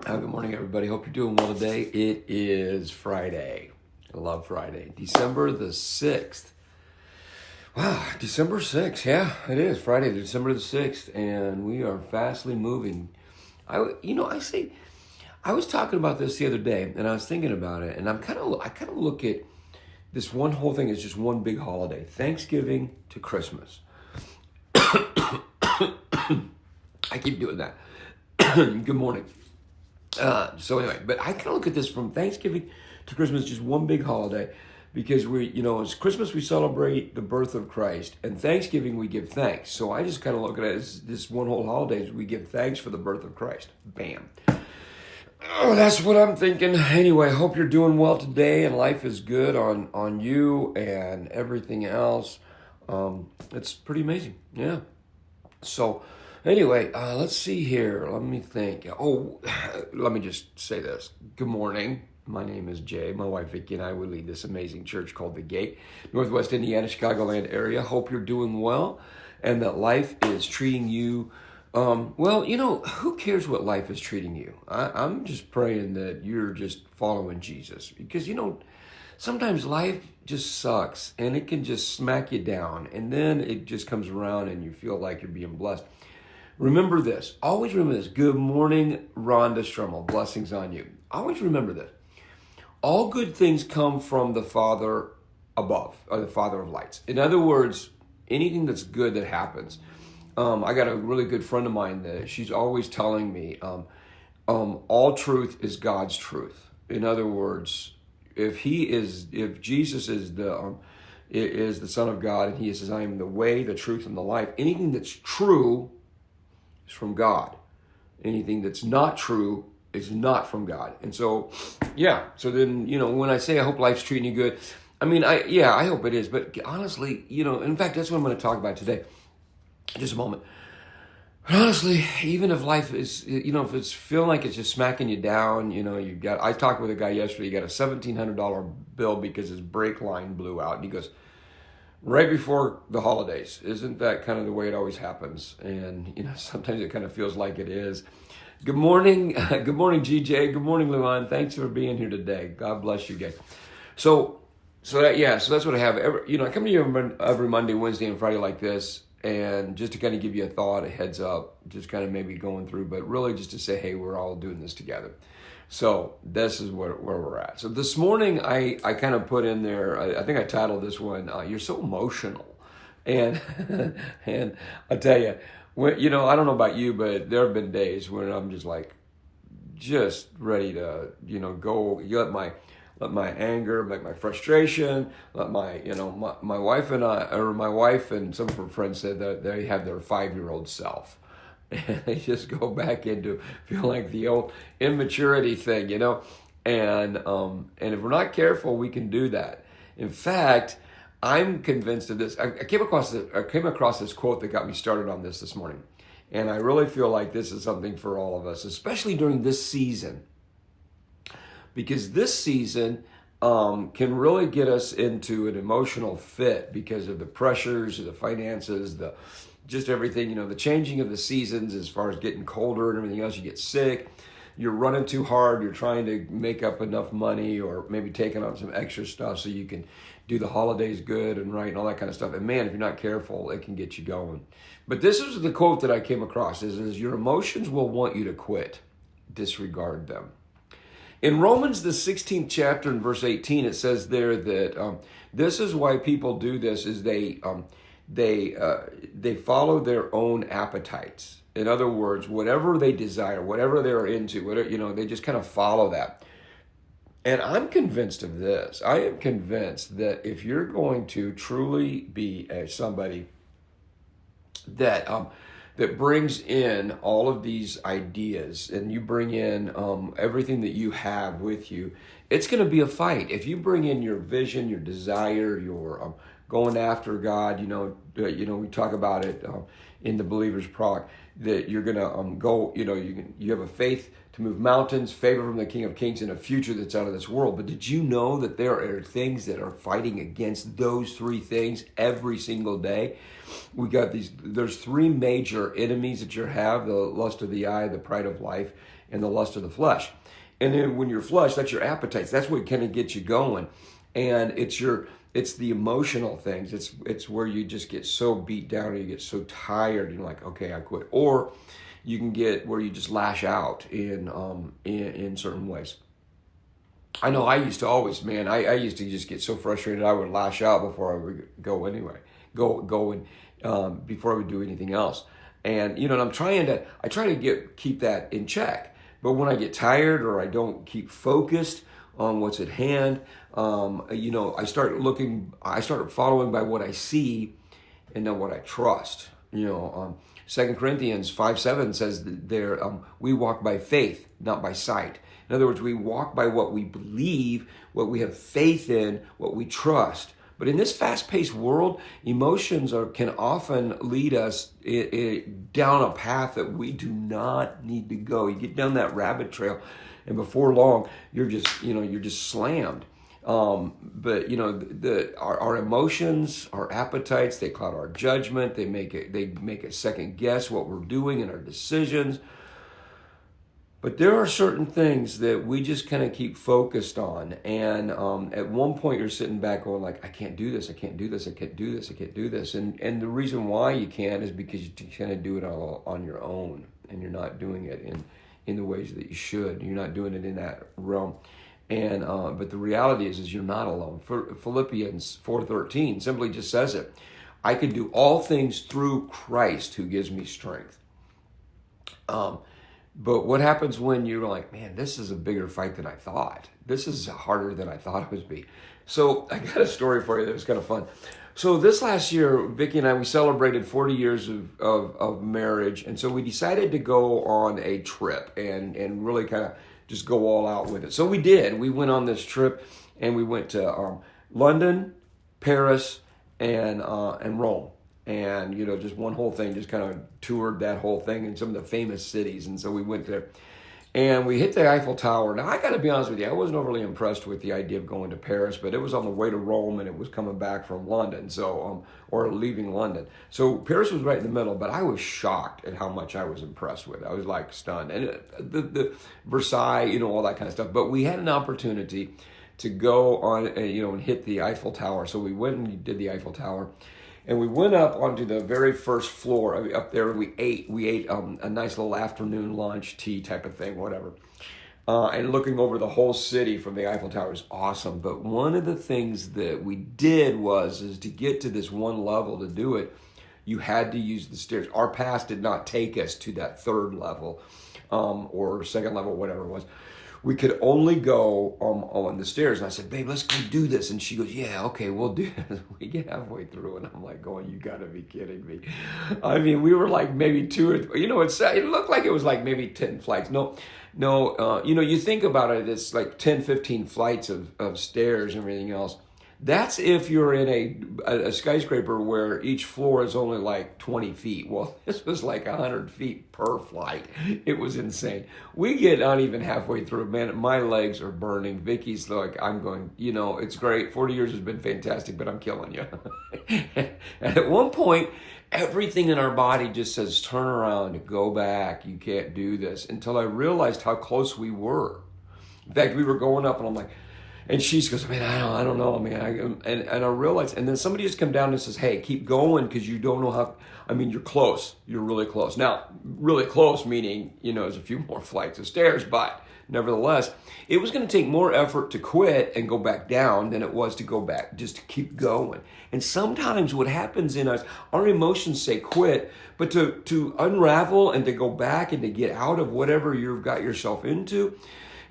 Good morning, everybody. Hope you're doing well today. It is Friday. I love Friday. December the 6th. Wow, December 6th. Yeah, it is Friday, December the 6th, and we are fastly moving. I was talking about this the other day, and I was thinking about it, and I kind of look at this one whole thing as just one big holiday, Thanksgiving to Christmas. I keep doing that. Good morning. So anyway, but I kind of look at this from Thanksgiving to Christmas, just one big holiday, because as Christmas we celebrate the birth of Christ, and Thanksgiving we give thanks. So I just kind of look at it as this one whole holiday, we give thanks for the birth of Christ. Bam. Oh, that's what I'm thinking. Anyway, hope you're doing well today, and life is good on you and everything else. It's pretty amazing. Yeah. So anyway, let's see here. Let me think. Oh, let me just say this. Good morning. My name is Jay. My wife Vicki and I, we lead this amazing church called The Gate, Northwest Indiana, Chicagoland area. Hope you're doing well and that life is treating you well. Who cares what life is treating you? I'm just praying that you're just following Jesus, because sometimes life just sucks and it can just smack you down, and then it just comes around and you feel like you're being blessed. Remember this. Always remember this. Good morning, Rhonda Strummel. Blessings on you. Always remember this. All good things come from the Father above, or the Father of lights. In other words, anything that's good that happens. I got a really good friend of mine that she's always telling me, all truth is God's truth. In other words, if Jesus is the Son of God, and He says, "I am the way, the truth, and the life," anything that's true is from God. Anything that's not true is not from God. And so, yeah. So then, when I say I hope life's treating you good, I hope it is. But honestly, in fact, that's what I'm going to talk about today. Just a moment. But honestly, even if life is, if it's feeling like it's just smacking you down, I talked with a guy yesterday, he got a $1,700 bill because his brake line blew out. And he goes, right before the holidays. Isn't that kind of the way it always happens? And, sometimes it kind of feels like it is. Good morning. Good morning, GJ. Good morning, Luan. Thanks for being here today. God bless you guys. So that's what I have. I come to you every Monday, Wednesday, and Friday like this. And just to kind of give you a thought, a heads up, just kind of maybe going through, but really just to say, hey, we're all doing this together. So this is where we're at. So this morning, I kind of put in there, I think I titled this one, "You're So Emotional." And and I tell you, I don't know about you, but there have been days when I'm just ready to, go. Let my anger, my frustration, let my wife and my wife and some of her friends said that they have their 5-year-old self. And they just go back into feel like the old immaturity thing, and if we're not careful, we can do that. In fact, I'm convinced of this. I came across this quote that got me started on this morning, and I really feel like this is something for all of us, especially during this season, because this season can really get us into an emotional fit because of the pressures, the finances, just everything, the changing of the seasons as far as getting colder and everything else. You get sick, you're running too hard, you're trying to make up enough money or maybe taking on some extra stuff so you can do the holidays good and right and all that kind of stuff. And man, if you're not careful, it can get you going. But this is the quote that I came across is your emotions will want you to quit. Disregard them. In Romans, the 16th chapter in verse 18, it says there that this is why people do this, is they follow their own appetites. In other words, whatever they desire, whatever they're into, they just kind of follow that. And I'm convinced of this. I am convinced that if you're going to truly be somebody that brings in all of these ideas, and you bring in everything that you have with you, it's going to be a fight. If you bring in your vision, your desire, your going after God, we talk about it in the Believer's Prague, that you're going to go, you have a faith to move mountains, favor from the King of Kings, and a future that's out of this world. But did you know that there are things that are fighting against those three things every single day? There's three major enemies that you have: the lust of the eye, the pride of life, and the lust of the flesh. And then when your flesh, that's your appetites. That's what kind of gets you going. And it's the emotional things. It's where you just get so beat down and you get so tired and you're like, okay, I quit. Or you can get where you just lash out in certain ways. I know I used to always, man, I used to just get so frustrated I would lash out before I would go anyway. Go and before I would do anything else. And and I try to keep that in check. But when I get tired or I don't keep focused on what's at hand, I start following by what I see and then what I trust. 2 Corinthians 5:7 says that we walk by faith, not by sight. In other words, we walk by what we believe, what we have faith in, what we trust. But in this fast-paced world, emotions can often lead us down a path that we do not need to go. You get down that rabbit trail, and before long, you're just slammed. But our emotions, our appetites, they cloud our judgment. They make us second guess what we're doing and our decisions. But there are certain things that we just kind of keep focused on. And at one point you're sitting back going like, I can't do this, I can't do this, I can't do this, I can't do this. And the reason why you can't is because you kind of do it all on your own. And you're not doing it in the ways that you should. You're not doing it in that realm. And but the reality is you're not alone. Philippians 4:13 simply just says it. I can do all things through Christ who gives me strength. But what happens when you're like, man, this is a bigger fight than I thought. This is harder than I thought it would be. So I got a story for you that was kind of fun. So this last year, Vicki and I, we celebrated 40 years of marriage. And so we decided to go on a trip and really kind of just go all out with it. So we did. We went on this trip and we went to London, Paris, and Rome. And, just one whole thing, just kind of toured that whole thing in some of the famous cities. And so we went there and we hit the Eiffel Tower. Now, I got to be honest with you, I wasn't overly impressed with the idea of going to Paris, but it was on the way to Rome and it was coming back from London, or leaving London. So Paris was right in the middle, but I was shocked at how much I was impressed with. I was like stunned. And the Versailles, all that kind of stuff. But we had an opportunity to go on, and hit the Eiffel Tower. So we went and did the Eiffel Tower. And we went up onto the very first floor up there, and we ate a nice little afternoon lunch, tea type of thing, whatever. And looking over the whole city from the Eiffel Tower is awesome. But one of the things that we did is to get to this one level to do it, you had to use the stairs. Our pass did not take us to that third level or second level, whatever it was. We could only go on the stairs. And I said, babe, let's go do this. And she goes, yeah, okay, we'll do this. We get halfway through and I'm like going, you gotta be kidding me. I mean, we were like maybe two or three, it looked like it was like maybe 10 flights. No, you think about it, it's like 10, 15 flights of stairs and everything else. That's if you're in a skyscraper where each floor is only like 20 feet. Well, this was like 100 feet per flight. It was insane. We get not even halfway through. Man, my legs are burning. Vicky's like, I'm going, it's great. 40 years has been fantastic, but I'm killing you. And at one point, everything in our body just says, turn around, go back. You can't do this. Until I realized how close we were. In fact, we were going up and I'm like, and she goes, man, I don't know, man. And I realized, and then somebody just come down and says, hey, keep going because you don't know how, you're close. You're really close. Now, really close meaning, there's a few more flights of stairs, but nevertheless, it was going to take more effort to quit and go back down than it was to go back, just to keep going. And sometimes what happens in us, our emotions say quit, but to unravel and to go back and to get out of whatever you've got yourself into,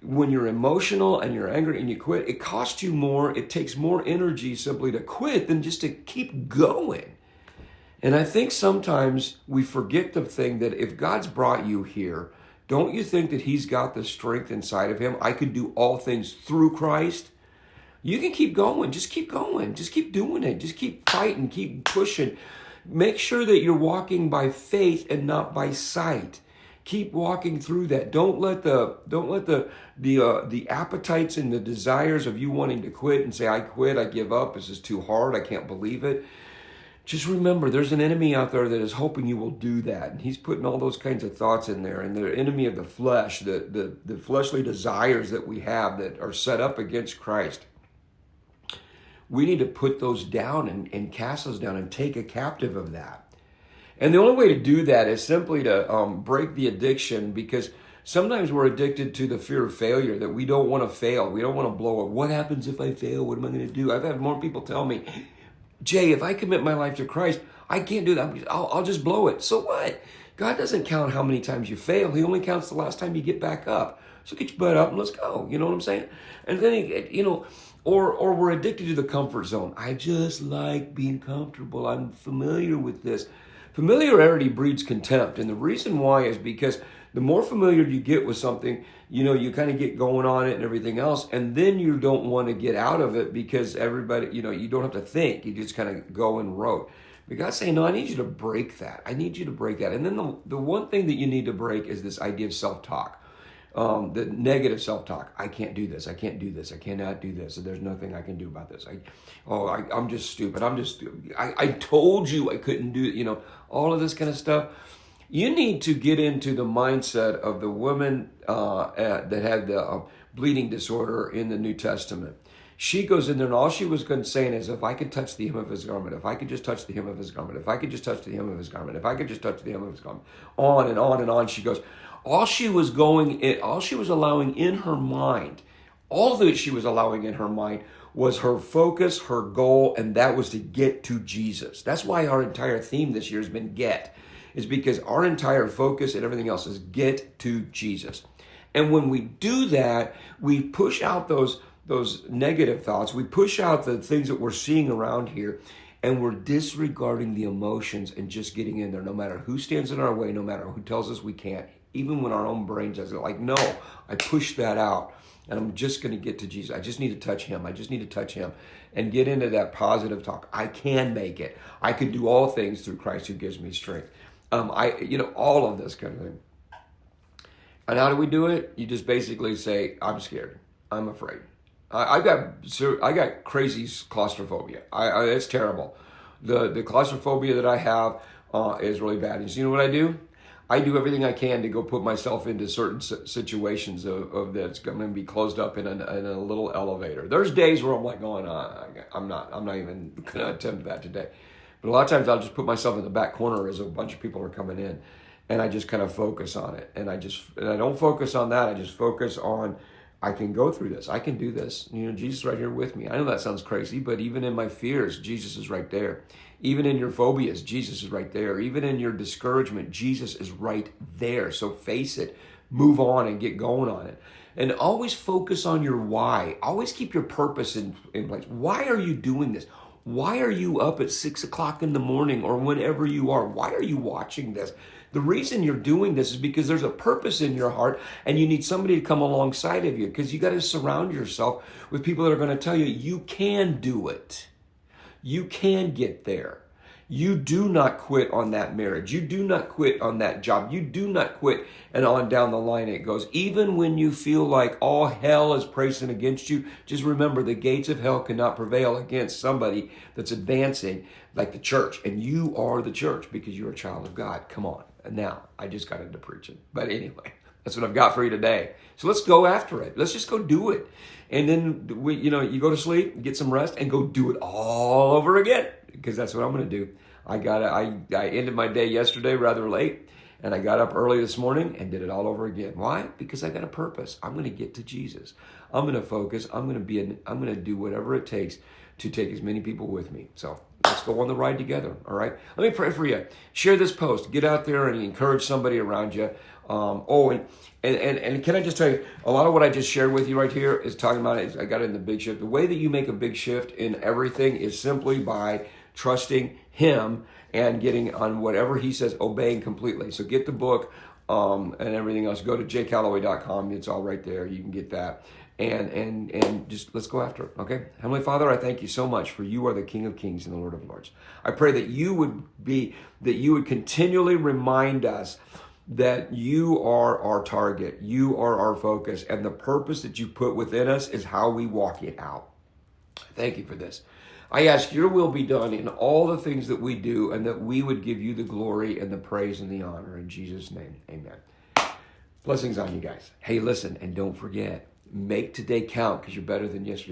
when you're emotional and you're angry and you quit, it costs you more. It takes more energy simply to quit than just to keep going. And I think sometimes we forget the thing that if God's brought you here, don't you think that he's got the strength inside of him? I could do all things through Christ. You can keep going. Just keep going. Just keep doing it. Just keep fighting. Keep pushing. Make sure that you're walking by faith and not by sight. Keep walking through that. Don't let the appetites and the desires of you wanting to quit and say, I quit, I give up, this is too hard, I can't believe it. just remember there's an enemy out there that is hoping you will do that. And he's putting all those kinds of thoughts in there. And the enemy of the flesh, the fleshly desires that we have that are set up against Christ. We need to put those down and cast those down and take a captive of that. And the only way to do that is simply to break the addiction, because sometimes we're addicted to the fear of failure, that we don't want to fail. We don't want to blow it. What happens if I fail? What am I going to do? I've had more people tell me, Jay, if I commit my life to Christ, I can't do that. I'll just blow it. So what? God doesn't count how many times you fail. He only counts the last time you get back up. So get your butt up and let's go. You know what I'm saying? And then, or we're addicted to the comfort zone. I just like being comfortable. I'm familiar with this. Familiarity breeds contempt. And the reason why is because the more familiar you get with something, you kind of get going on it and everything else. And then you don't want to get out of it because everybody, you don't have to think. You just kind of go and rote. But God's saying, no, I need you to break that. I need you to break that. And then the one thing that you need to break is this idea of self-talk. The negative self-talk. I can't do this. I can't do this. I cannot do this. There's nothing I can do about this. I'm just stupid. I'm just stupid. I told you I couldn't do it. All of this kind of stuff. You need to get into the mindset of the woman that had the bleeding disorder in the New Testament. She goes in there and all she was saying is, if I could touch the hem of his garment, if I could just touch the hem of his garment, if I could just touch the hem of his garment, if I could just touch the hem of his garment, on and on and on she goes. All she was allowing in her mind, all that she was allowing in her mind was her focus, her goal, and that was to get to Jesus. That's why our entire theme this year has been get. Is because our entire focus and everything else is get to Jesus. And when we do that, we push out those negative thoughts. We push out the things that we're seeing around here, and we're disregarding the emotions and just getting in there, no matter who stands in our way, no matter who tells us we can't, even when our own brain says it, like, no, I push that out, and I'm just going to get to Jesus. I just need to touch him. I just need to touch him and get into that positive talk. I can make it. I can do all things through Christ who gives me strength. All of this kind of thing. And how do we do it? You just basically say, I'm scared. I'm afraid. I got crazy claustrophobia. It's terrible. The claustrophobia that I have is really bad. And you know what I do? I do everything I can to go put myself into certain situations of that's going to be closed up in a little elevator. There's days where I'm like going, I'm not even going to attempt that today. But a lot of times I'll just put myself in the back corner as a bunch of people are coming in, and I just kind of focus on it. And I don't focus on that. I just focus on, I can go through this. I can do this. Jesus is right here with me. I know that sounds crazy, but even in my fears, Jesus is right there. Even in your phobias, Jesus is right there. Even in your discouragement, Jesus is right there. So face it, move on and get going on it. And always focus on your why. Always keep your purpose in place. Why are you doing this? Why are you up at 6 o'clock in the morning or whenever you are? Why are you watching this? The reason you're doing this is because there's a purpose in your heart and you need somebody to come alongside of you, because you got to surround yourself with people that are going to tell you, you can do it. You can get there. You do not quit on that marriage. You do not quit on that job. You do not quit, and on down the line it goes. Even when you feel like all hell is pressing against you, just remember the gates of hell cannot prevail against somebody that's advancing like the church. And you are the church because you're a child of God. Come on. And now, I just got into preaching. But anyway, that's what I've got for you today. So let's go after it. Let's just go do it. And then, you go to sleep, get some rest, and go do it all over again. Because that's what I'm going to do. I ended my day yesterday rather late, and I got up early this morning and did it all over again. Why? Because I got a purpose. I'm going to get to Jesus. I'm going to focus. I'm going to do whatever it takes to take as many people with me. So let's go on the ride together. All right. Let me pray for you. Share this post. Get out there and encourage somebody around you. And can I just tell you, a lot of what I just shared with you right here is talking about it. I got it in the big shift. The way that you make a big shift in everything is simply by trusting him and getting on whatever he says, obeying completely. So get the book and everything else. Go to jcalaway.com. It's all right there. You can get that. And just let's go after it, okay? Heavenly Father, I thank you so much for you are the King of Kings and the Lord of Lords. I pray that you would continually remind us that you are our target, you are our focus, and the purpose that you put within us is how we walk it out. Thank you for this. I ask your will be done in all the things that we do, and that we would give you the glory and the praise and the honor. In Jesus' name, amen. Blessings on you guys. Hey, listen, and don't forget, make today count, because you're better than yesterday.